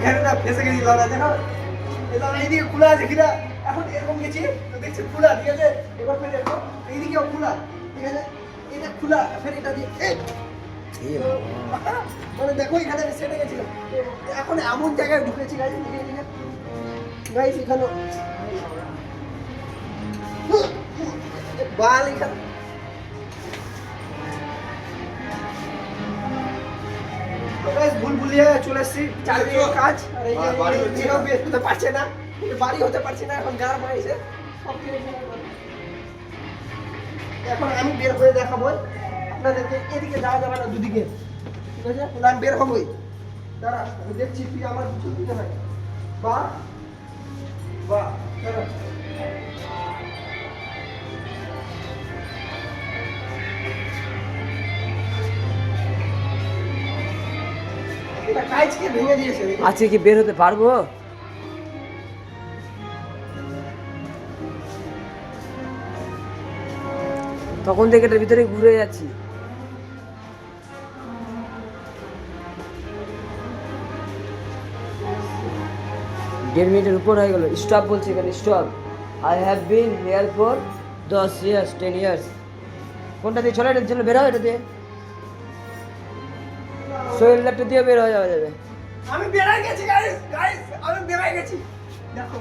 এখানে না ফেসে গেছি দাদা, দেখো এইদিকে খোলা আছে কিনা, এখন এরকম গেছি তো দেখছি খোলা, ঠিক আছে। এবার ফের দেখো এইদিকেও খোলা, ঠিক আছে, এটা খোলা, ফের এটা দিয়ে মানে দেখো এখানে সেটে গেছিল, এখন এমন জায়গায় ঢুকেছি গাইস, গাইস এখানে বাল এখানে ভুল ভুলিয়ে চলে এসছি, চারিদিকে কাজ, আর এই যে বের হতে পারছে না, বাড়ি হতে পারছে না, এখন গার মাইছে সব কিছু। এখন আমি বের হয়ে দেখাবো আপনাদেরকে, এদিকে যাওয়া যাবে না দুদিকে, ঠিক আছে, আমি বের হবই, দাঁড়া আমি দেখছি তুই আমার কিছু দিতে নাই, বাহ বাহ, দাঁড়া আজকে কি বের হতে পারবো? তখন থেকে এটার ভিতরে ঘুরে যাচ্ছি। দেড় মিনিটের উপর হয়ে গেল। স্টপ বলছে এখানে, stop. I have been here for 10 years 10 years। কোনটা দিয়ে চলে, এটার জন্য বের হয়, এটা দিয়ে সোয়েল ল্যাপটপ দিয়ে বের হয়ে যাওয়া যাবে। আমি বের হয়ে গেছি গাইস, আমি বের হয়ে গেছি, দেখো